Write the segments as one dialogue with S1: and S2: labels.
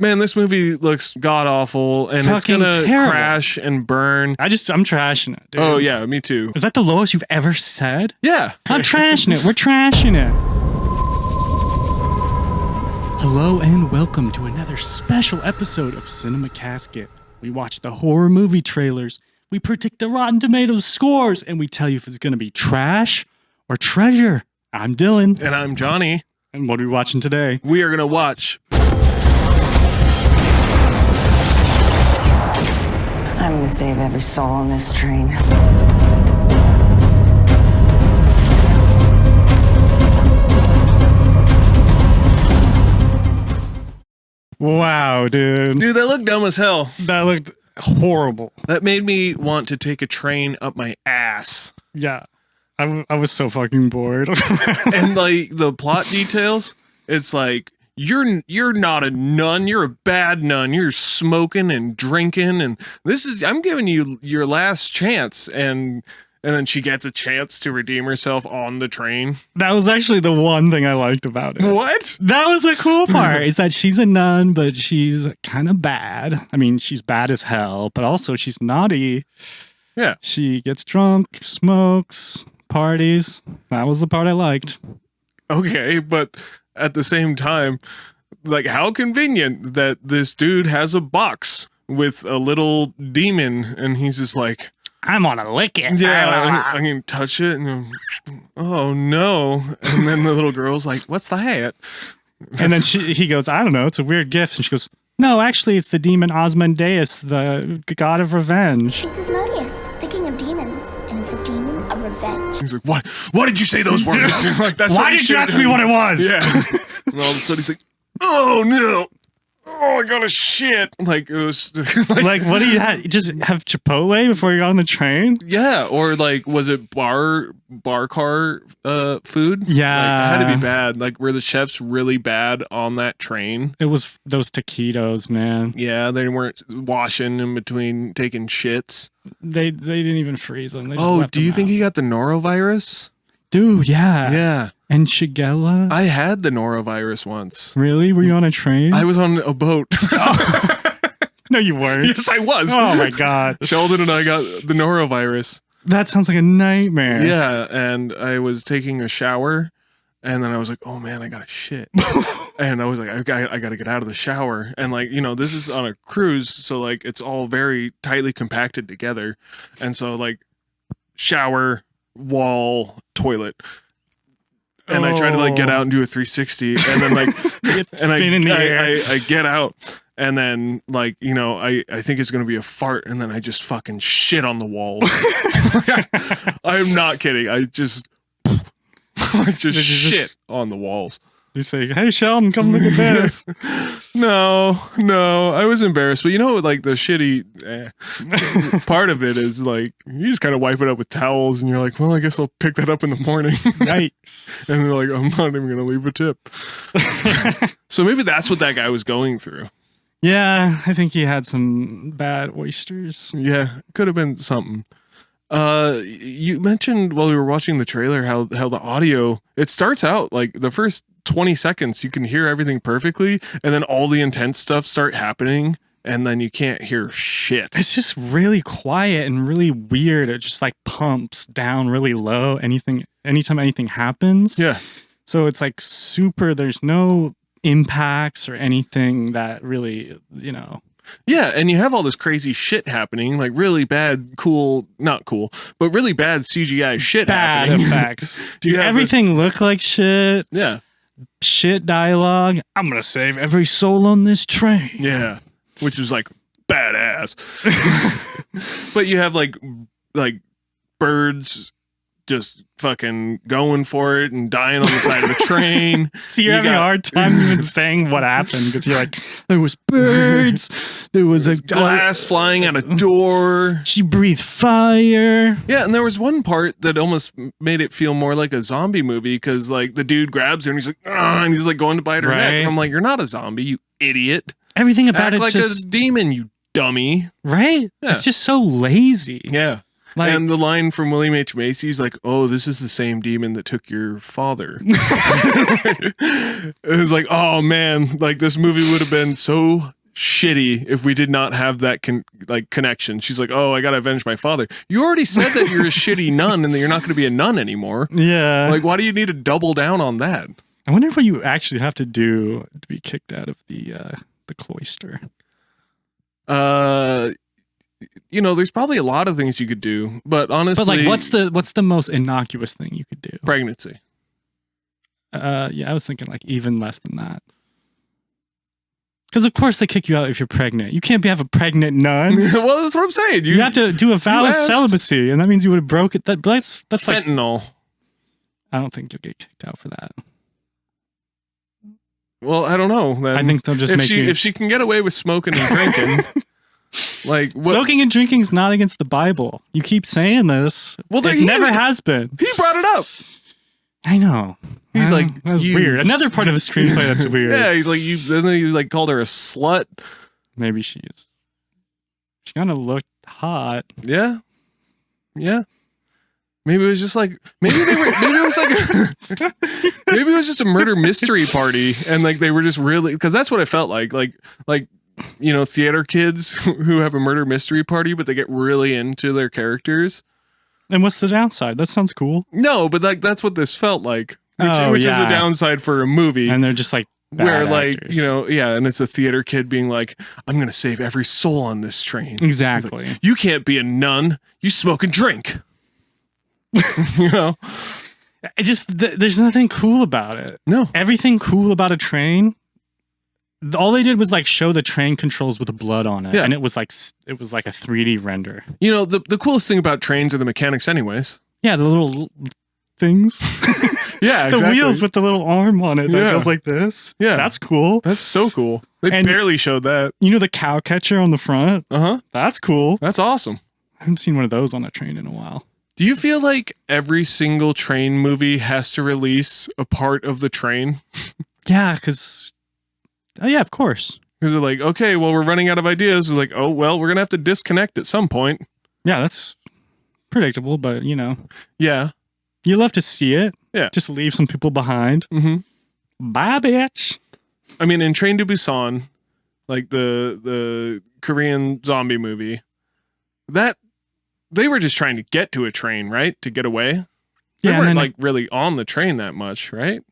S1: Man, this movie looks god-awful, and it's
S2: Fucking
S1: gonna
S2: terrible.
S1: crash and burn.
S2: I'm trashing it, dude.
S1: Oh, yeah, me too.
S2: Is that the lowest you've ever said?
S1: Yeah.
S2: I'm trashing it. We're trashing it. Hello and welcome to another special episode of Cinema Casket. We watch the horror movie trailers, we predict the Rotten Tomatoes scores, and we tell you if it's going to be trash or treasure. I'm Dylan.
S1: And I'm Johnny.
S2: And what are we watching today?
S1: We are gonna watch...
S3: I'm gonna save every soul on this train.
S2: Wow, dude.
S1: Dude, that looked dumb as hell.
S2: That looked horrible.
S1: That made me want to take a train up my ass.
S2: Yeah. I was so fucking bored.
S1: And like the plot details, it's like you're not a nun, you're a bad nun. You're smoking and drinking, and I'm giving you your last chance, and then she gets a chance to redeem herself on the train.
S2: That was actually the one thing I liked about it.
S1: What?
S2: That was the cool part, is that she's a nun, but she's kind of bad. I mean, she's bad as hell, but also she's naughty.
S1: Yeah.
S2: She gets drunk, smokes, parties. That was the part I liked.
S1: Okay, but at the same time, like, how convenient that this dude has a box with a little demon, and he's just like,
S2: I'm gonna lick it.
S1: yeah, I can touch it, and oh no. And then the little girl's like, what's that?
S2: And then he goes, I don't know, it's a weird gift. And she goes, no, actually, it's the demon Osmondeus, the god of revenge.
S4: It's Asmodeus, the king of demons, and it's a demon of revenge.
S1: He's like, what? Why did you say those words? Like, that's
S2: Why
S1: what he
S2: did you
S1: should've
S2: ask me
S1: done.
S2: what it was?
S1: Yeah. And all of a sudden he's like, oh no. Oh, I got a shit. Like, it was
S2: Like, what do you have? Just have Chipotle before you got on the train?
S1: yeah, or like, was it bar car food?
S2: Yeah.
S1: Like, it had to be bad. Like, were the chefs really bad on that train?
S2: It was those taquitos, man.
S1: Yeah, they weren't washing in between taking shits.
S2: They didn't even freeze them. They just
S1: Oh,
S2: left
S1: do you
S2: them
S1: think
S2: out.
S1: he got the norovirus?
S2: Dude, yeah.
S1: Yeah.
S2: And Shigella?
S1: I had the norovirus once.
S2: Really? Were you on a train?
S1: I was on a boat.
S2: No, you weren't.
S1: Yes, I was.
S2: Oh my god.
S1: Sheldon and I got the norovirus.
S2: That sounds like a nightmare.
S1: Yeah, and I was taking a shower, and then I was like, oh man, I got to shit. And I was like, I got to get out of the shower. And like, you know, this is on a cruise, so like it's all very tightly compacted together. And so like shower, wall, toilet. And I tried to like get out and do a 360, and then like and
S2: Spin in the air.
S1: I get out, and then like, you know, I think it's gonna be a fart, and then I just fucking shit on the walls. I'm not kidding. I just shit on the walls.
S2: You say, hey Sheldon, come look at this.
S1: No, I was embarrassed, but you know, like the shitty part of it is like you just kind of wipe it up with towels, and you're like, well, I guess I'll pick that up in the morning.
S2: Yikes.
S1: And they're like, I'm not even gonna leave a tip. So maybe that's what that guy was going through.
S2: Yeah, I think he had some bad oysters.
S1: Yeah, could have been something. You mentioned while we were watching the trailer how the audio, it starts out like the first 20 seconds you can hear everything perfectly, and then all the intense stuff start happening, and then you can't hear shit.
S2: It's just really quiet and really weird. It just like pumps down really low anytime anything happens.
S1: Yeah.
S2: So it's like super, there's no impacts or anything that really, you know.
S1: Yeah, and you have all this crazy shit happening, like really bad, not cool, but really bad CGI shit
S2: Bad
S1: happening.
S2: effects. Dude,
S1: You have
S2: everything looked like shit.
S1: Yeah.
S2: Shit dialogue. I'm gonna save every soul on this train.
S1: Yeah. Which was like badass. But you have like birds just fucking going for it and dying on the side of the train.
S2: So you're having a hard time even saying what happened, because you're like, there was birds, there was a
S1: glass flying out a door.
S2: She breathed fire.
S1: Yeah, and there was one part that almost made it feel more like a zombie movie, because like the dude grabs her and he's like, "Ugh," and he's like going to bite her neck.
S2: Right.
S1: And I'm like, you're not a zombie, you idiot.
S2: Everything about
S1: Act
S2: it's
S1: like
S2: just
S1: a demon, you dummy.
S2: right.
S1: Yeah.
S2: It's just so lazy.
S1: Yeah.
S2: Like,
S1: and the line from William H. Macy's like, "Oh, this is the same demon that took your father." It's like, oh man, like this movie would have been so shitty if we did not have that connection. She's like, "Oh, I gotta avenge my father." You already said that you're a shitty nun and that you're not going to be a nun anymore.
S2: yeah.
S1: Like, why do you need to double down on that?
S2: I wonder what you actually have to do to be kicked out of the cloister.
S1: There's probably a lot of things you could do, but honestly,
S2: But like, what's the most innocuous thing you could do?
S1: pregnancy.
S2: Yeah, I was thinking like even less than that. Because of course they kick you out if you're pregnant. You can't have a pregnant nun.
S1: Well, that's what I'm saying.
S2: You have to do a vow of
S1: asked.
S2: celibacy, and that means you would have broke it. That's like,
S1: fentanyl.
S2: I don't think you'll get kicked out for that.
S1: Well, I don't know. Then
S2: I think they'll just make you...
S1: if she can get away with smoking and drinking, like what?
S2: Smoking and drinking is not against the Bible. You keep saying this.
S1: Well,
S2: it never has been.
S1: He brought it up.
S2: I know.
S1: He's like,
S2: that was weird. Another part of the screenplay that's weird.
S1: Yeah, he's like, and then he like called her a slut.
S2: Maybe she is. She kind of looked hot.
S1: Yeah. Maybe it was just like maybe it was like maybe it was just a murder mystery party, and like they were just really, because that's what it felt like theater kids who have a murder mystery party, but they get really into their characters.
S2: And what's the downside? That sounds cool.
S1: No, but like that's what this felt like, which is a downside for a movie.
S2: And they're just like bad
S1: where like
S2: actors.
S1: and it's a theater kid being like, "I'm gonna save every soul on this train."
S2: Exactly.
S1: Like, you can't be a nun. You smoke and drink.
S2: It just there's nothing cool about it.
S1: No.
S2: Everything cool about a train, all they did was like show the train controls with the blood on it, and it was like a 3D render.
S1: The coolest thing about trains are the mechanics anyways.
S2: Yeah, the little things.
S1: Yeah,
S2: the
S1: exactly.
S2: wheels with the little arm on it that goes like this.
S1: Yeah,
S2: that's cool.
S1: That's so cool. They barely showed that.
S2: The cow catcher on the front. That's cool.
S1: That's awesome.
S2: I haven't seen one of those on a train in a while.
S1: Do you feel like every single train movie has to release a part of the train?
S2: Yeah, because... yeah, of course.
S1: Because they're like, okay, well, we're running out of ideas. They're like, oh, well, we're going to have to disconnect at some point.
S2: Yeah, that's predictable, but,
S1: Yeah.
S2: You love to see it.
S1: Yeah.
S2: Just leave some people behind.
S1: Mm-hmm.
S2: Bye, bitch.
S1: I mean, in Train to Busan, like the Korean zombie movie, that... They were just trying to get to a train, right? To get away. They weren't like really on the train that much, right?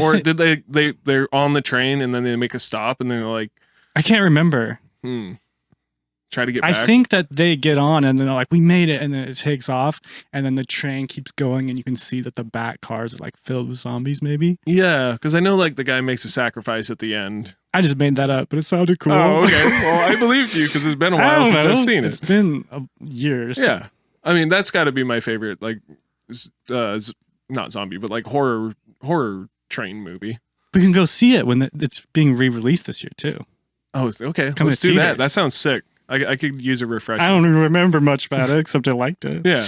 S1: Or did they're on the train and then they make a stop and they're like,
S2: I can't remember.
S1: Try to get back.
S2: I think that they get on and then they're like, we made it, and then it takes off and then the train keeps going and you can see that the back cars are like filled with zombies, maybe.
S1: Yeah, because I know like the guy makes a sacrifice at the end.
S2: I just made that up, but it sounded cool.
S1: Oh, okay. Well, I believed you because it's been a while since I've seen it.
S2: It's been years.
S1: Yeah. I mean, that's got to be my favorite, like, not zombie, but like horror train movie.
S2: We can go see it when it's being re-released this year too.
S1: Oh, okay.
S2: Come
S1: Let's
S2: to
S1: do that.
S2: theaters.
S1: That sounds sick. I could use a refresher.
S2: I don't even remember much about it except I liked it.
S1: Yeah.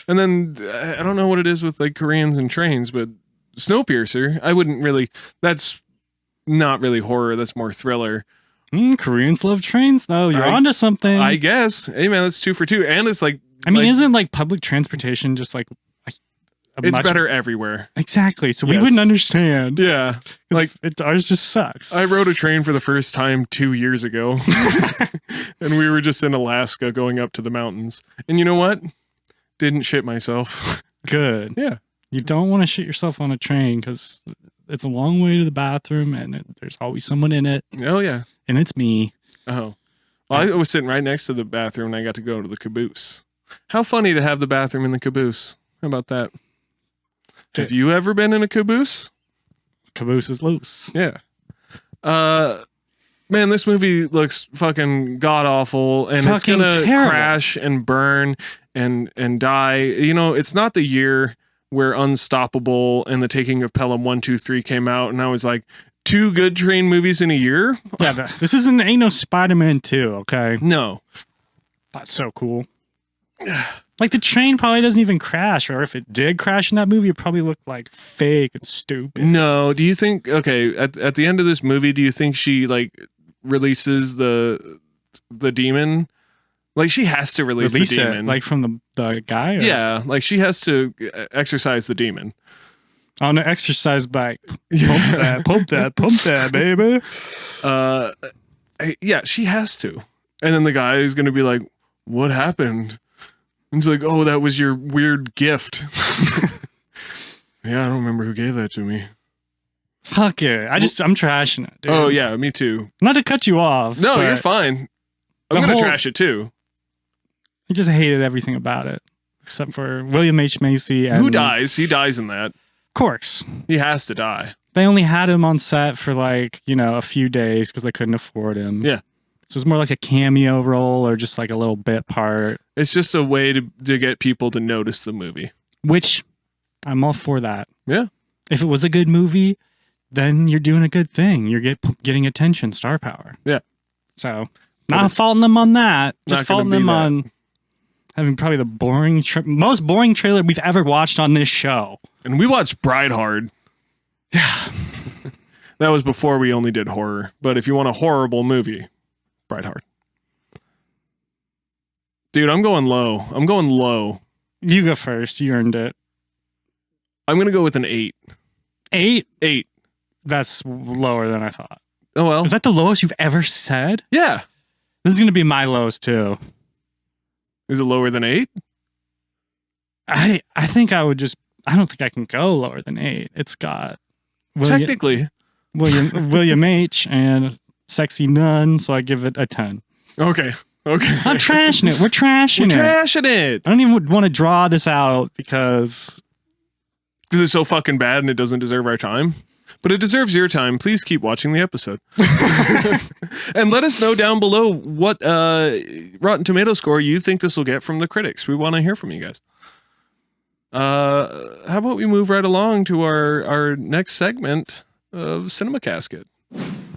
S1: And then I don't know what it is with like Koreans and trains, but Snowpiercer, I wouldn't really, that's not really horror. That's more thriller.
S2: Koreans love trains though. You're onto something.
S1: I guess. Hey man, that's 2 for 2. And it's like,
S2: I mean, isn't like public transportation just like
S1: it's better everywhere.
S2: Exactly. So we wouldn't understand.
S1: Yeah. Like
S2: ours just sucks.
S1: I rode a train for the first time 2 years ago. And we were just in Alaska going up to the mountains. And you know what? Didn't shit myself.
S2: Good.
S1: Yeah.
S2: You don't want to shit yourself on a train because it's a long way to the bathroom and there's always someone in it.
S1: Oh, yeah.
S2: And it's me.
S1: Oh. Well, I was sitting right next to the bathroom and I got to go to the caboose. How funny to have the bathroom in the caboose. How about that? Have you ever been in a caboose?
S2: Caboose is loose.
S1: Yeah. Man, this movie looks fucking god awful, and it's gonna crash and burn and die. It's not the year where Unstoppable and The Taking of Pelham 1, 2, 3 came out, and I was like, 2 good train movies in a year?
S2: Yeah, this ain't no Spider-Man 2, okay?
S1: No.
S2: That's so cool. Like the train probably doesn't even crash, or if it did crash in that movie, it probably looked like fake and stupid.
S1: No, do you think, okay, at the end of this movie, do you think she like releases the demon? Like she has to release the demon.
S2: it, like from the guy? Or?
S1: Yeah, like she has to exercise the demon.
S2: On an exercise bike. Pump that, baby.
S1: Yeah, she has to. And then the guy is going to be like, what happened? And he's like, oh, that was your weird gift. Yeah, I don't remember who gave that to me.
S2: Fuck it. I'm trashing it, dude.
S1: Oh, yeah, me too.
S2: Not to cut you off.
S1: No, you're fine. I'm going to trash it too.
S2: I just hated everything about it. Except for William H. Macy. And,
S1: who dies? He dies in that.
S2: Of course.
S1: He has to die.
S2: They only had him on set for like, a few days because they couldn't afford him.
S1: Yeah.
S2: So it's more like a cameo role or just like a little bit part.
S1: It's just a way to get people to notice the movie.
S2: Which I'm all for that.
S1: Yeah.
S2: If it was a good movie, then you're doing a good thing. You're getting attention, star power.
S1: Yeah.
S2: So not faulting them on that. Just faulting them
S1: that.
S2: on having probably the most boring trailer we've ever watched on this show.
S1: And we watched Bride Hard.
S2: Yeah.
S1: That was before we only did horror. But if you want a horrible movie, Bride Hard. Dude, I'm going low.
S2: You go first. You earned it.
S1: I'm going to go with an 8.
S2: 8?
S1: 8.
S2: That's lower than I thought.
S1: Oh, well.
S2: Is that the lowest you've ever said?
S1: Yeah.
S2: This is going to be my lowest too.
S1: Is it lower than 8?
S2: I think I would I don't think I can go lower than 8. It's got
S1: Technically.
S2: William H. and Sexy Nun, so I give it a 10.
S1: Okay.
S2: I'm trashing it. We're trashing
S1: it.
S2: I don't even want to draw this out because
S1: it's so fucking bad and it doesn't deserve our time. But it deserves your time. Please keep watching the episode. And let us know down below what Rotten Tomato score you think this will get from the critics. We want to hear from you guys. How about we move right along to our next segment of Cinema Casket?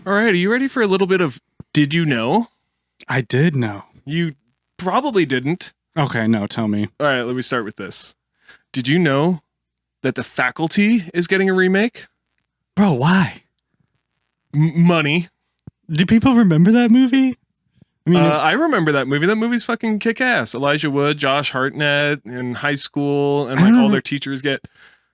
S1: All right, are you ready for a little bit of Did You Know?
S2: I did know.
S1: You probably didn't.
S2: Okay, no, tell me.
S1: All right, let me start with this. Did you know that The Faculty is getting a remake?
S2: Bro, why?
S1: Money.
S2: Do people remember that movie? I mean,
S1: I remember that movie. That movie's fucking kick-ass. Elijah Wood, Josh Hartnett in high school, and like all their teachers get,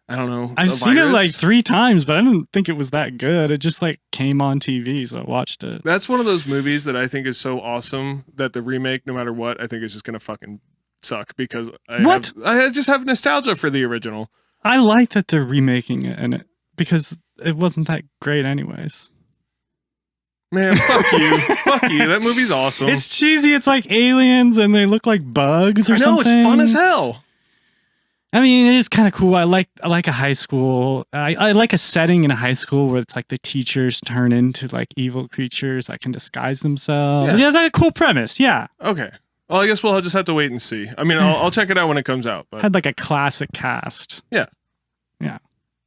S1: I don't know.
S2: I've seen it like 3 times, but I didn't think it was that good. It just like came on TV, so I watched it.
S1: That's one of those movies that I think is so awesome that the remake, no matter what, I think is just gonna fucking suck because I just have nostalgia for the original.
S2: I like that they're remaking it, and because it wasn't that great anyways.
S1: Man, fuck you. Fuck you. That movie's awesome.
S2: It's cheesy. It's like aliens and they look like bugs or something.
S1: It's fun as hell.
S2: I mean, it is kind of cool. I like a high school. I like a setting in a high school where it's like the teachers turn into like evil creatures that can disguise themselves. Yeah, it's like a cool premise. Yeah.
S1: Okay. Well, I guess we'll just have to wait and see. I mean, I'll check it out when it comes out. But
S2: had like a classic cast.
S1: Yeah.
S2: Yeah.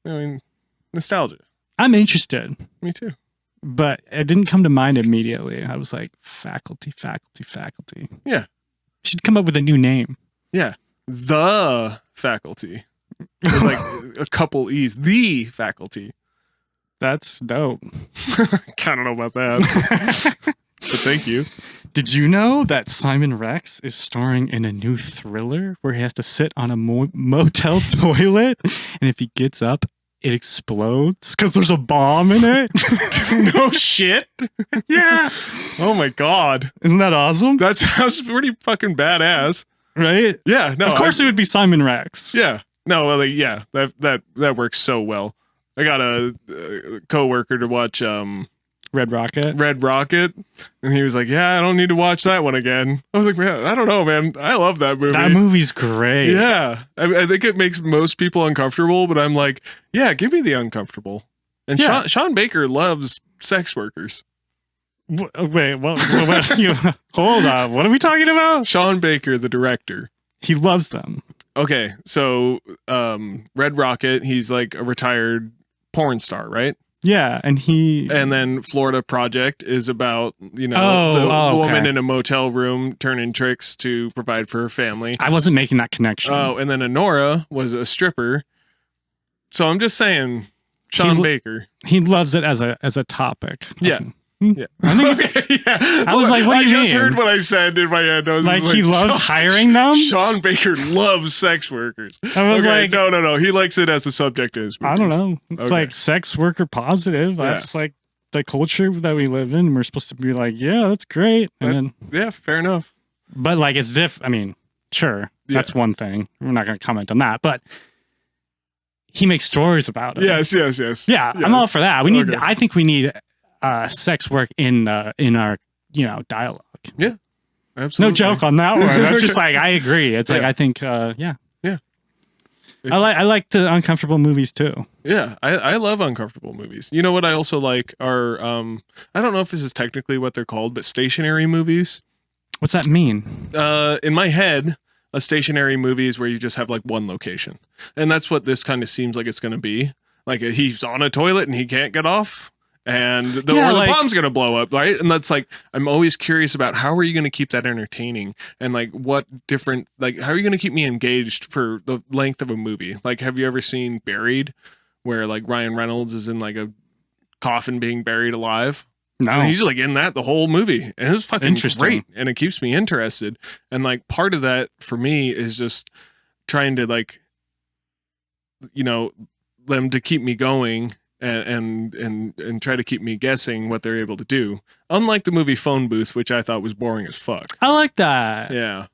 S1: I mean, nostalgia.
S2: I'm interested.
S1: Me too.
S2: But it didn't come to mind immediately. I was like, faculty.
S1: Yeah.
S2: Should come up with a new name.
S1: Yeah. The Faculty. With like a couple E's. The Faculty.
S2: That's dope.
S1: I don't know about that. But thank you.
S2: Did you know that Simon Rex is starring in a new thriller where he has to sit on a motel toilet? And if he gets up, it explodes because there's a bomb in it.
S1: No shit.
S2: Yeah.
S1: Oh my god.
S2: Isn't that awesome?
S1: That sounds pretty fucking badass.
S2: Right?
S1: Yeah. No.
S2: Of course it would be Simon Rex.
S1: Yeah. No. Well, yeah. That works so well. I got a coworker to watch
S2: Red Rocket,
S1: and he was like, "Yeah, I don't need to watch that one again." I was like, "Man, I don't know, man. I love that movie.
S2: That movie's great."
S1: Yeah, I think it makes most people uncomfortable, but I'm like, "Yeah, give me the uncomfortable." And
S2: yeah.
S1: Sean Baker loves sex workers.
S2: Wait, what hold on. What are we talking about?
S1: Sean Baker, the director,
S2: he loves them.
S1: Okay, so Red Rocket, he's like a retired porn star, right?
S2: Yeah, and
S1: then Florida Project is about, the woman in a motel room turning tricks to provide for her family.
S2: I wasn't making that connection.
S1: Oh, and then Honora was a stripper. So I'm just saying, Sean Baker.
S2: He loves it as a topic.
S1: Yeah. Yeah.
S2: I think
S1: yeah.
S2: I was like, what do you
S1: I just
S2: mean?
S1: heard what I said in my head. I was
S2: like he loves hiring them?
S1: Sean Baker loves sex workers.
S2: I was
S1: okay,
S2: like,
S1: no. He likes it as a subject in his movies.
S2: I don't know. It's
S1: Okay.
S2: like sex worker positive. That's like the culture that we live in. We're supposed to be like, yeah, that's great. And
S1: yeah, fair enough.
S2: But like it's I mean, sure, that's one thing. We're not going to comment on that, but he makes stories about it.
S1: Yes.
S2: Yeah, I'm all for that. We need. I think we need sex work in our dialogue.
S1: Yeah, absolutely.
S2: No joke on that one. That's just like I agree. It's like I think yeah. I like the uncomfortable movies too.
S1: Yeah, I love uncomfortable movies. You know what I also like are I don't know if this is technically what they're called, but stationary movies.
S2: What's that mean?
S1: In my head, a stationary movie is where you just have like one location. And that's what this kind of seems like it's going to be. Like he's on a toilet and he can't get off and the bomb's going to blow up, right? And that's like, I'm always curious about how are you going to keep that entertaining and like what different, like how are you going to keep me engaged for the length of a movie? Like, have you ever seen Buried where like Ryan Reynolds is in like a coffin being buried alive?
S2: No.
S1: And he's like in that the whole movie. And it's fucking great. And it keeps me interested. And like part of that for me is just trying to like, them to keep me going and try to keep me guessing what they're able to do. Unlike the movie Phone Booth, which I thought was boring as fuck.
S2: I like that.
S1: Yeah.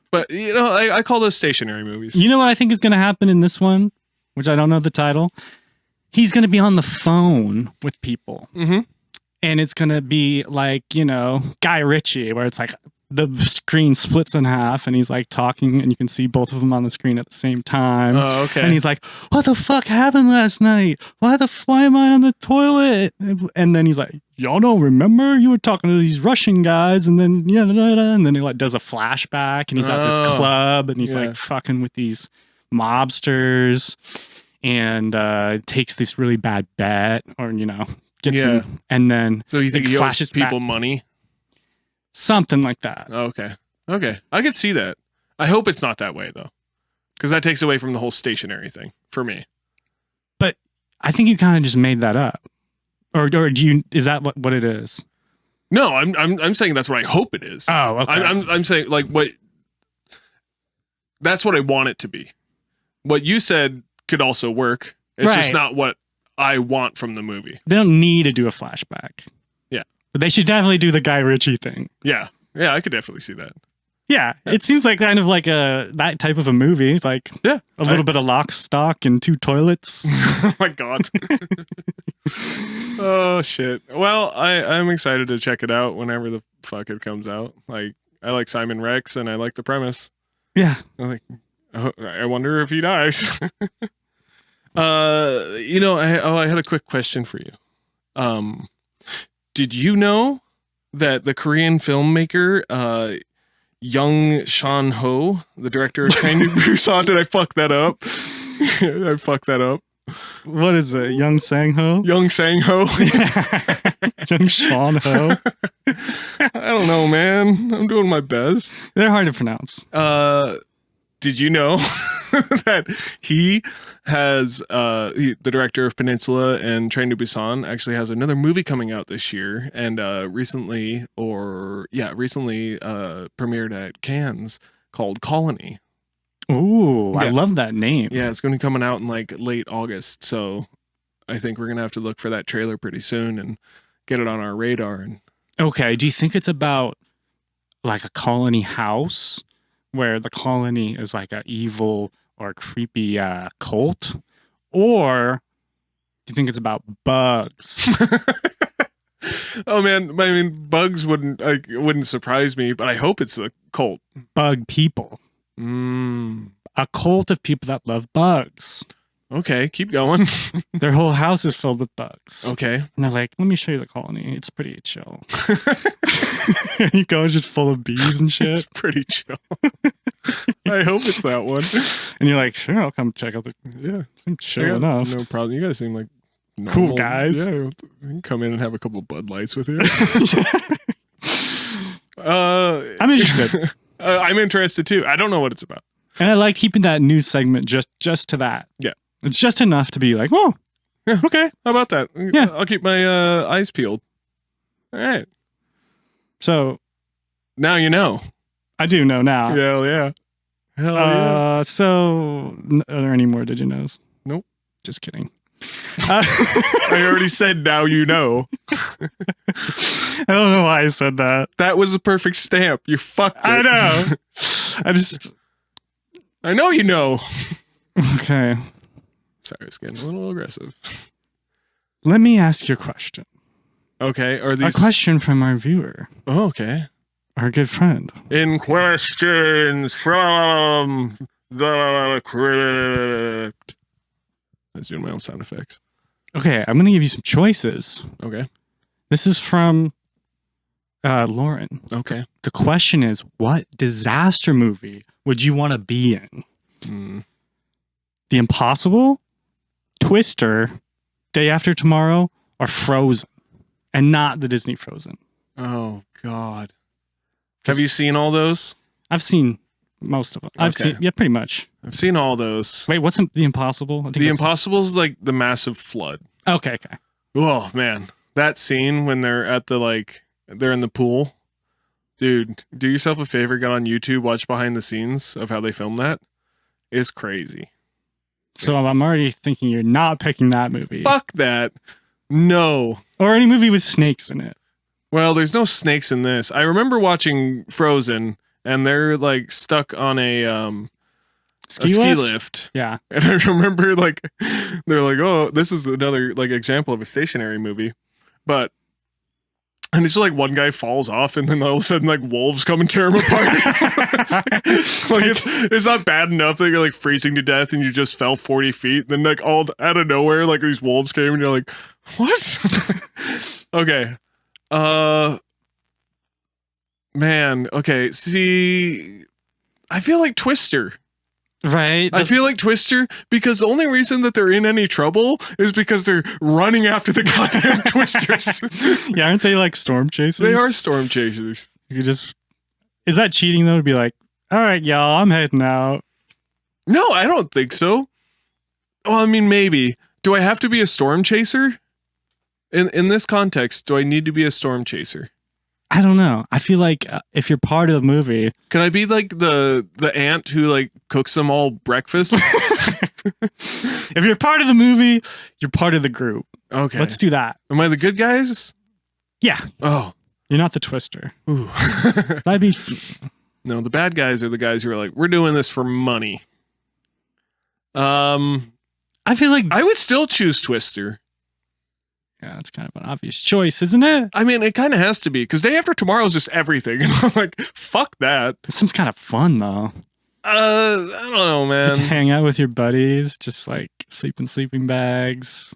S1: But I call those stationary movies.
S2: You know what I think is going to happen in this one, which I don't know the title? He's going to be on the phone with people.
S1: Mm-hmm.
S2: And it's going to be like, Guy Ritchie, where it's like the screen splits in half and he's like talking and you can see both of them on the screen at the same time.
S1: Oh, okay.
S2: And he's like, what the fuck happened last night? Why am I on the toilet? And then he's like, y'all don't remember? You were talking to these Russian guys and then, and then he like does a flashback and he's at this club and he's like fucking with these mobsters and takes this really bad bet or, gets him, and then
S1: so you think he
S2: flashes
S1: owes people
S2: back.
S1: money?
S2: Something like that.
S1: Okay. I could see that. I hope it's not that way though, because that takes away from the whole stationary thing for me.
S2: But I think you kind of just made that up, or do you? Is that what it is?
S1: No, I'm saying that's what I hope it is.
S2: Oh, okay.
S1: I'm saying like what. That's what I want it to be. What you said could also work. It's just not what I want from the movie.
S2: They don't need to do a flashback.
S1: Yeah.
S2: But they should definitely do the Guy Ritchie thing.
S1: Yeah. Yeah, I could definitely see that.
S2: Yeah. It seems like kind of like that type of a movie. Like a little bit of lock, stock, and two toilets.
S1: Oh my God. Oh shit. Well, I'm excited to check it out whenever the fuck it comes out. Like I like Simon Rex and I like the premise.
S2: Yeah.
S1: I'm like, I wonder if he dies. I had a quick question for you. Did you know that the Korean filmmaker, Young Shan Ho, the director of Train to Busan, did I fuck that up? I fucked that up.
S2: What is it? Young Sang-ho?
S1: Young Sang-ho?
S2: Young Sean Ho?
S1: I don't know, man. I'm doing my best.
S2: They're hard to pronounce.
S1: Did you know that he has the director of Peninsula and Train to Busan actually has another movie coming out this year and recently premiered at Cannes called Colony.
S2: Ooh, I love that name.
S1: Yeah, it's going to be coming out in like late August, so I think we're going to have to look for that trailer pretty soon and get it on our radar. And
S2: okay, do you think it's about like a colony house where the colony is like a evil or creepy cult, or do you think it's about bugs?
S1: Oh man, I mean, bugs wouldn't surprise me, but I hope it's a cult.
S2: Bug people. A cult of people that love bugs.
S1: Okay, keep going.
S2: Their whole house is filled with bugs.
S1: Okay.
S2: And they're like, let me show you the colony. It's pretty chill. And you go, it's just full of bees and shit.
S1: It's pretty chill. I hope it's that one.
S2: And you're like, sure, I'll come check out the...
S1: Yeah.
S2: I'm chill enough.
S1: No problem. You guys seem like normal.
S2: Cool guys.
S1: Yeah, you can come in and have a couple Bud Lights with you.
S2: I'm interested.
S1: I'm interested too. I don't know what it's about.
S2: And I like keeping that news segment just to that.
S1: Yeah.
S2: It's just enough to be like, oh,
S1: yeah,
S2: okay.
S1: How about that?
S2: Yeah.
S1: I'll keep my eyes peeled. All right.
S2: So
S1: Now you know.
S2: I do know now.
S1: Hell yeah. Hell yeah.
S2: So are there any more Did You Knows?
S1: Nope.
S2: Just kidding.
S1: I already said now you know.
S2: I don't know why I said that.
S1: That was a perfect stamp. You fucked it.
S2: I know.
S1: I know you know.
S2: Okay.
S1: Sorry, it's getting a little aggressive.
S2: Let me ask you a question.
S1: Okay. Are
S2: A
S1: these
S2: question from our viewer,
S1: Oh, okay.
S2: our good friend.
S1: In questions from the crypt. I was doing my own sound effects.
S2: Okay, I'm going to give you some choices.
S1: Okay.
S2: This is from Lauren.
S1: Okay.
S2: The question is, what disaster movie would you want to be in? The Impossible, Twister, Day After Tomorrow, or Frozen? And not the Disney Frozen.
S1: Oh, God. Have you seen all those?
S2: I've seen most of them. Yeah, pretty much.
S1: I've seen all those.
S2: Wait, what's The Impossible? I think
S1: The Impossible is like the massive flood.
S2: Okay.
S1: Oh, man. That scene when they're at they're in the pool. Dude, do yourself a favor, get on YouTube, watch behind the scenes of how they filmed that. It's crazy.
S2: So I'm already thinking you're not picking that movie.
S1: Fuck that. No.
S2: Or any movie with snakes in it.
S1: Well, there's no snakes in this. I remember watching Frozen, and they're like stuck on a ski lift.
S2: Yeah.
S1: And I remember they're like, oh, this is another example of a stationary movie. And it's just one guy falls off, and then all of a sudden wolves come and tear him apart. It's not bad enough that you're freezing to death and you just fell 40 feet. Then all out of nowhere, these wolves came and you're like, what? Okay. Man. Okay. See, I feel like Twister.
S2: Right.
S1: I feel like Twister because the only reason that they're in any trouble is because they're running after the goddamn Twisters.
S2: Yeah, aren't they storm chasers?
S1: They are storm chasers.
S2: You just is that cheating though to be all right, y'all, I'm heading out?
S1: No, I don't think so. Well, I mean, maybe. Do I have to be a storm chaser? In this context, do I need to be a storm chaser?
S2: I don't know. I feel like if you're part of the movie,
S1: can I be the aunt who cooks them all breakfast?
S2: If you're part of the movie, you're part of the group.
S1: Okay,
S2: let's do that.
S1: Am I the good guys?
S2: Yeah.
S1: Oh,
S2: you're not the Twister.
S1: Ooh.
S2: That'd be
S1: no. The bad guys are the guys who are we're doing this for money.
S2: I feel like
S1: I would still choose Twister.
S2: Yeah, it's kind of an obvious choice, isn't it?
S1: I mean, it kind of has to be because Day After Tomorrow is just everything. And I'm fuck that.
S2: It seems kind of fun, though.
S1: I don't know, man.
S2: To hang out with your buddies, just sleep in sleeping bags.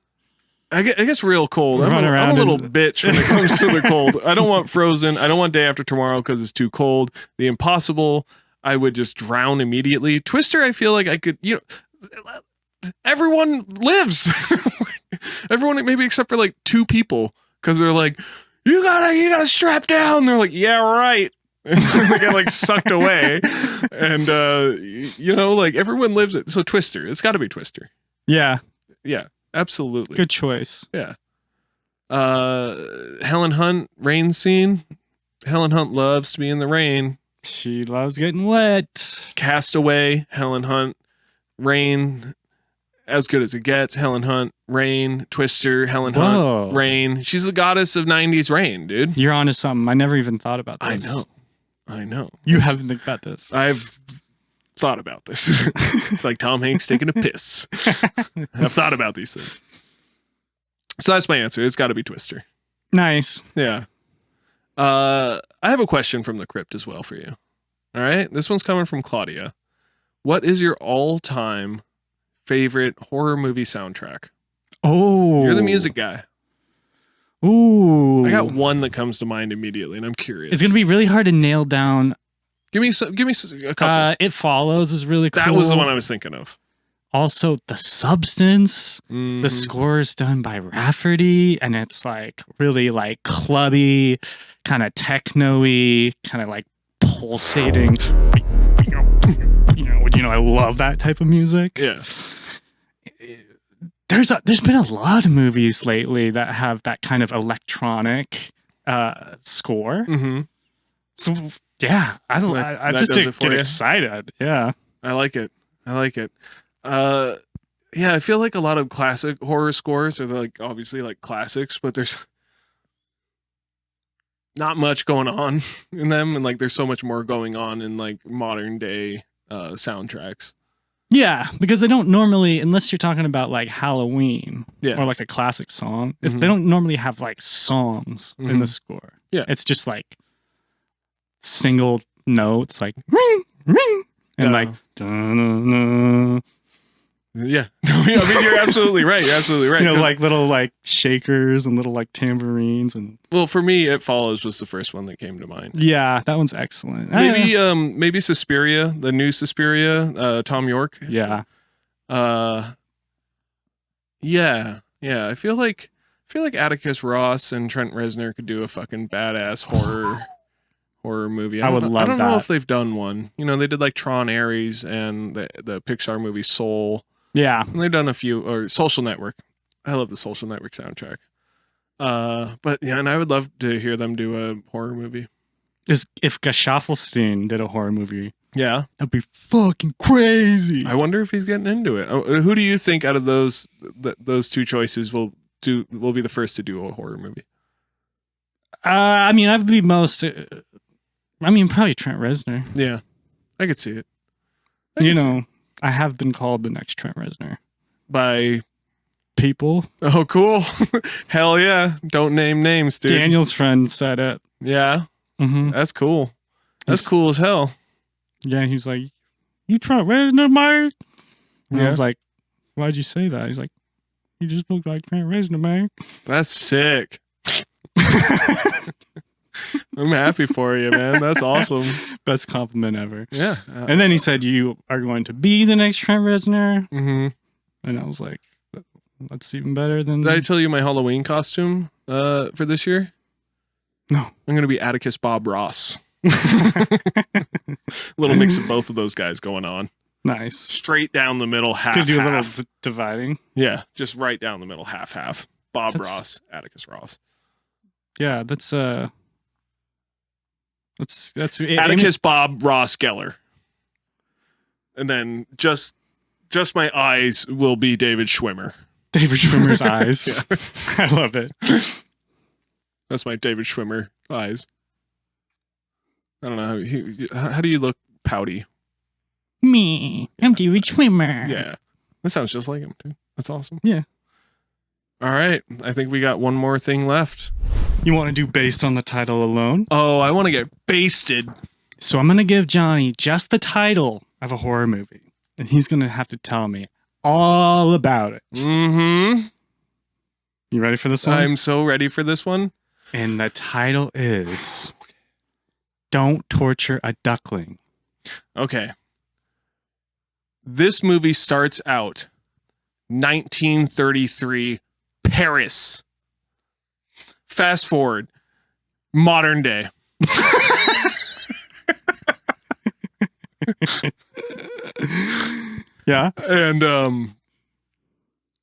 S1: I guess real cold. I'm a little bitch when it comes to the cold. I don't want Frozen. I don't want Day After Tomorrow because it's too cold. The Impossible, I would just drown immediately. Twister, I feel like I could, everyone lives. Everyone, maybe except for 2 people, because they're you gotta strap down. They're yeah, right. And they get sucked away, and everyone lives it. So Twister, it's got to be Twister.
S2: Yeah,
S1: absolutely.
S2: Good choice.
S1: Yeah. Helen Hunt rain scene. Helen Hunt loves to be in the rain.
S2: She loves getting wet.
S1: Castaway. Helen Hunt rain. As good as it gets. Helen Hunt, rain, Twister, Helen Hunt, rain. She's the goddess of 90s rain, dude.
S2: You're onto something. I never even thought about this.
S1: I know.
S2: You haven't think about this.
S1: I've thought about this. It's like Tom Hanks taking a piss. I've thought about these things. So that's my answer. It's got to be Twister.
S2: Nice.
S1: Yeah. I have a question from the crypt as well for you. All right. This one's coming from Claudia. What is your all-time favorite horror movie soundtrack?
S2: Oh,
S1: you're the music guy.
S2: Ooh,
S1: I got one that comes to mind immediately, and I'm curious.
S2: It's gonna be really hard to nail down.
S1: Give me a couple.
S2: It Follows is really cool.
S1: That was the one I was thinking of.
S2: Also, The Substance.
S1: Mm-hmm.
S2: The score is done by Rafferty, and it's really clubby, kind of techno-y, kind of pulsating. I love that type of music.
S1: Yeah.
S2: There's been a lot of movies lately that have that kind of electronic score.
S1: Mm-hmm.
S2: So yeah, I
S1: That
S2: just
S1: does it for
S2: get
S1: you?
S2: excited. Yeah.
S1: I like it. Yeah, I feel like a lot of classic horror scores are like obviously like classics, but there's not much going on in them, and like there's so much more going on in like modern day soundtracks.
S2: Yeah, because they don't normally, unless you're talking about like Halloween
S1: Yeah.
S2: or like a classic song,
S1: Mhm.
S2: they don't normally have like songs in the
S1: Mhm.
S2: score.
S1: Yeah.
S2: It's just like single notes, like ring, ring, and like dun-dun-dun.
S1: Yeah. I mean, you're absolutely right. You're absolutely right.
S2: You know,
S1: 'Cause-
S2: like little like shakers and little like tambourines and
S1: well, for me, It Follows was the first one that came to mind.
S2: yeah, that one's excellent.
S1: Maybe Suspiria, the new Suspiria, Tom York.
S2: Yeah.
S1: Yeah. I feel like Atticus Ross and Trent Reznor could do a fucking badass horror movie.
S2: I would love
S1: I don't know
S2: that.
S1: if they've done one. You know, they did like Tron Ares and the Pixar movie Soul.
S2: Yeah.
S1: And they've done a few, or Social Network. I love the Social Network soundtrack. But yeah, and I would love to hear them do a horror movie.
S2: If Geschaffelstein did a horror movie,
S1: Yeah.
S2: that'd be fucking crazy.
S1: I wonder if he's getting into it. Who do you think out of those two choices will be the first to do a horror movie?
S2: I mean, I'd be most. Probably Trent Reznor.
S1: Yeah, I could see it.
S2: I have been called the next Trent Reznor.
S1: By
S2: People.
S1: oh, cool, hell yeah! Don't name names, dude.
S2: Daniel's friend said it.
S1: Yeah,
S2: Mm-hmm.
S1: that's cool. That's cool as hell.
S2: Yeah, he was like, "You Trent Reznor, man?" And I
S1: Yeah.
S2: was like, "Why'd you say that?" He's like, "You just look like Trent Reznor, man."
S1: That's sick. I'm happy for you, man. That's awesome.
S2: Best compliment ever.
S1: Yeah.
S2: And then he said, "You are going to be the next Trent Reznor,"
S1: Mm-hmm.
S2: and I was like, "That's even better than."
S1: Did I tell you my Halloween costume for this year?
S2: No.
S1: I'm gonna be Atticus Bob Ross. Little mix of both of those guys going on.
S2: Nice.
S1: Straight down the middle, half.
S2: Could do a little
S1: half.
S2: dividing.
S1: Yeah, just right down the middle, half. Bob
S2: That's-
S1: Ross, Atticus Ross.
S2: Yeah, that's
S1: Atticus Bob Ross Geller. And then just my eyes will be David Schwimmer.
S2: David Schwimmer's eyes.
S1: Yeah.
S2: I love it.
S1: That's my David Schwimmer eyes. I don't know. How do you look pouty?
S2: Me, I'm David Schwimmer.
S1: Yeah. That sounds just like him, too. That's awesome.
S2: Yeah.
S1: All right. I think we got one more thing left.
S2: You want to do based on the title alone?
S1: Oh, I want to get basted.
S2: So I'm going to give Johnny just the title of a horror movie, and he's going to have to tell me all about it.
S1: Mm-hmm.
S2: You ready for this one?
S1: I'm so ready for this one.
S2: And the title is Don't Torture a Duckling.
S1: Okay. This movie starts out 1933 Paris. Fast forward, modern day.
S2: Yeah.
S1: And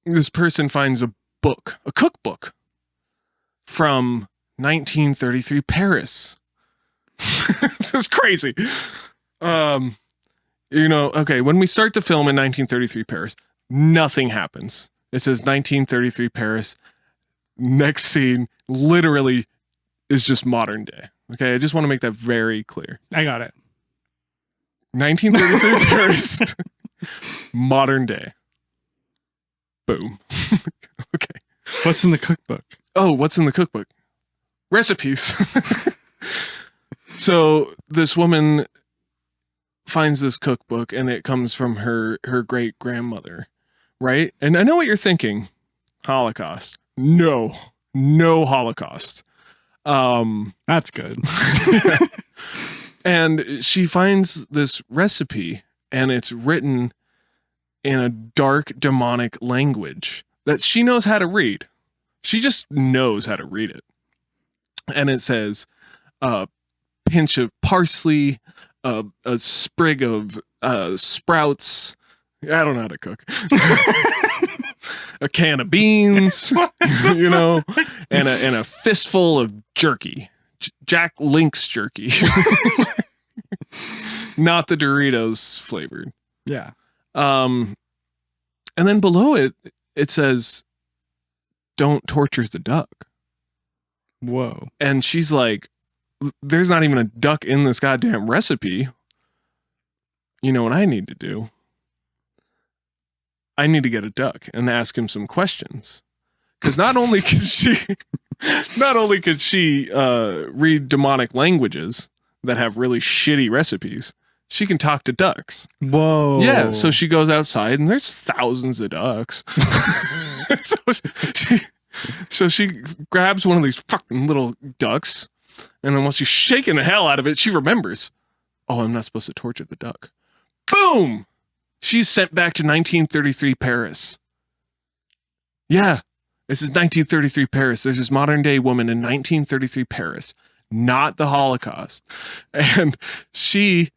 S1: this person finds a cookbook from 1933 Paris. That's crazy. Okay, when we start the film in 1933 Paris, nothing happens. It says 1933 Paris. Next scene literally is just modern day. Okay, I just want to make that very clear.
S2: I got it.
S1: 1933 Paris. Modern day. Boom. Okay.
S2: What's in the cookbook?
S1: Oh, what's in the cookbook? Recipes. So this woman finds this cookbook and it comes from her great grandmother, right? And I know what you're thinking. Holocaust. No Holocaust.
S2: That's good.
S1: And she finds this recipe and it's written in a dark demonic language that she knows how to read. She just knows how to read it. And it says a pinch of parsley, a sprig of sprouts. I don't know how to cook. a can of beans, you know, and a fistful of jerky, Jack Link's jerky, not the Doritos flavored.
S2: Yeah.
S1: And then below it says, "Don't torture the duck."
S2: Whoa.
S1: And she's like, "There's not even a duck in this goddamn recipe. You know what I need to do? I need to get a duck and ask him some questions." Because not only could she read demonic languages that have really shitty recipes, she can talk to ducks.
S2: Whoa.
S1: Yeah, so she goes outside and there's thousands of ducks. So she grabs one of these fucking little ducks, and then once she's shaking the hell out of it, she remembers, oh, I'm not supposed to torture the duck. Boom! She's sent back to 1933 Paris. Yeah, this is 1933 Paris. There's this modern day woman in 1933 Paris, not the Holocaust. And she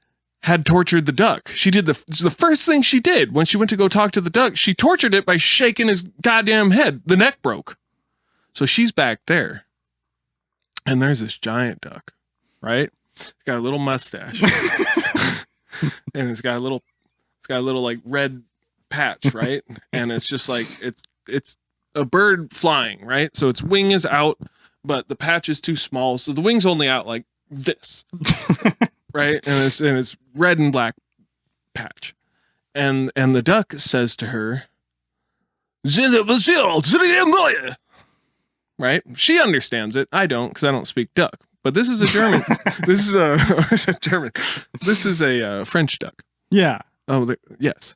S1: had tortured the duck. She did the first thing she did when she went to go talk to the duck, she tortured it by shaking his goddamn head. The neck broke. So she's back there. And there's this giant duck, right? It's got a little mustache. And it's got a little like red patch, right? And it's just like it's a bird flying, right? So its wing is out, but the patch is too small, so the wing's only out like this. Right? And it's red and black patch. And the duck says to her, right? She understands it. I don't, because I don't speak duck. But this is a German. This is a French duck.
S2: Yeah.
S1: Oh, yes.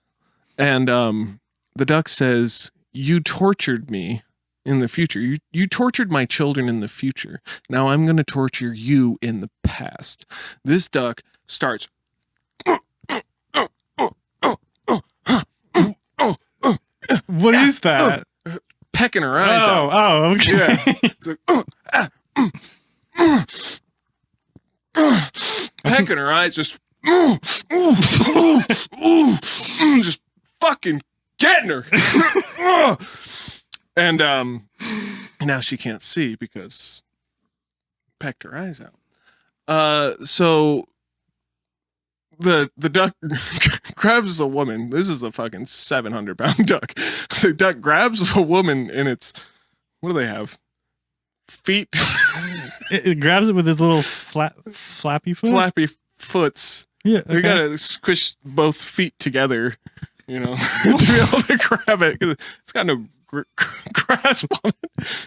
S1: And the duck says, "You tortured me in the future. You tortured my children in the future. Now I'm going to torture you in the past." This duck starts.
S2: What is that?
S1: Pecking her eyes out.
S2: Oh, okay.
S1: Yeah. It's like, pecking her eyes, just fucking getting her. And now she can't see because pecked her eyes out. So the duck grabs a woman. This is a fucking 700-pound duck. The duck grabs a woman in its, what do they have? Feet.
S2: It grabs it with his little flappy foot.
S1: Flappy foots.
S2: Yeah. Okay.
S1: You gotta squish both feet together, you know, to be able to grab it. 'Cause it's got no grasp on it.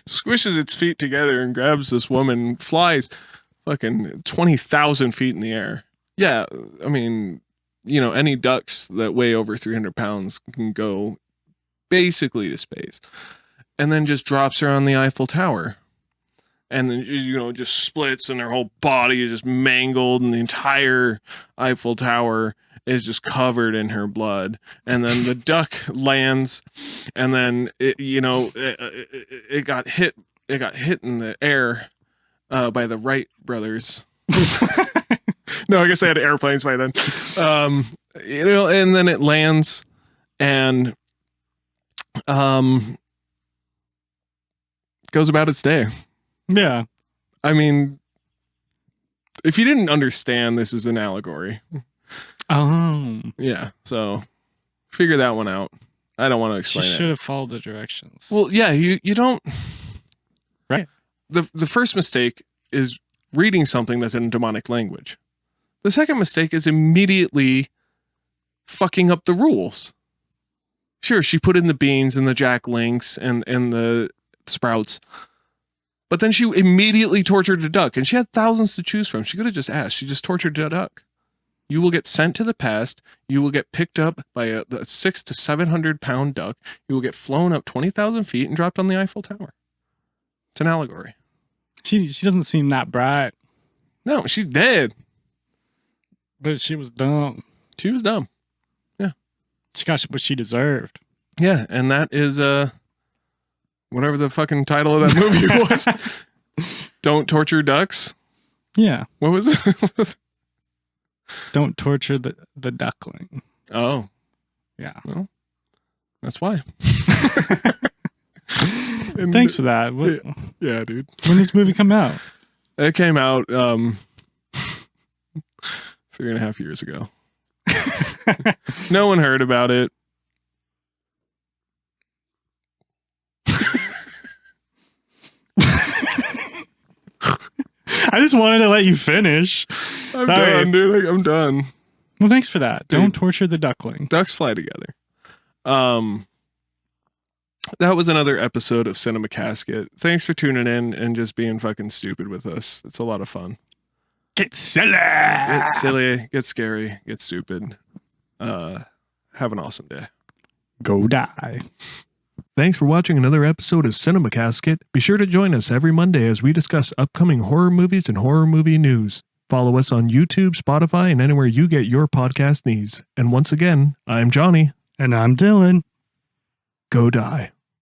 S1: Squishes its feet together and grabs this woman, flies fucking 20,000 feet in the air. Yeah, I mean, you know, any ducks that weigh over 300 pounds can go basically to space. And then just drops her on the Eiffel Tower. And then, you know, just splits and her whole body is just mangled and the entire Eiffel Tower is just covered in her blood. And then the duck lands and then it got hit in the air by the Wright brothers. No, I guess they had airplanes by then. You know, and then it lands and goes about its day.
S2: Yeah.
S1: I mean, if you didn't understand, this is an allegory.
S2: Oh.
S1: Yeah. So figure that one out. I don't want to explain
S2: She
S1: it.
S2: should have followed the directions.
S1: Well, yeah, you don't.
S2: Right.
S1: The first mistake is reading something that's in a demonic language. The second mistake is immediately fucking up the rules. Sure, she put in the beans and the Jack Links and the sprouts. But then she immediately tortured a duck, and she had thousands to choose from. She could have just asked. She just tortured a duck. You will get sent to the past. You will get picked up by a 600 to 700 pound duck. You will get flown up 20,000 feet and dropped on the Eiffel Tower. It's an allegory.
S2: She doesn't seem that bright,
S1: No, she's dead.
S2: but she was dumb.
S1: She was dumb.
S2: She got what she deserved.
S1: Yeah, and that is whatever the fucking title of that movie was. Don't torture ducks.
S2: Yeah.
S1: What was it?
S2: Don't torture the duckling.
S1: Oh,
S2: Yeah.
S1: well, that's why. And
S2: Thanks for that. What,
S1: yeah, dude.
S2: when did this movie come out?
S1: It came out 3.5 years ago. No one heard about it.
S2: I just wanted to let you finish.
S1: I'm done, dude. I'm done.
S2: Well, thanks for that.
S1: Dude.
S2: Don't torture the duckling.
S1: Ducks fly together. That was another episode of Cinema Casket. Thanks for tuning in and just being fucking stupid with us. It's a lot of fun.
S2: Get silly.
S1: Get silly, get scary, get stupid. Have an awesome day.
S2: Go die.
S1: Thanks for watching another episode of Cinema Casket. Be sure to join us every Monday as we discuss upcoming horror movies and horror movie news. Follow us on YouTube, Spotify, and anywhere you get your podcast needs. And once again, I'm Johnny.
S2: And I'm Dylan.
S1: Go die.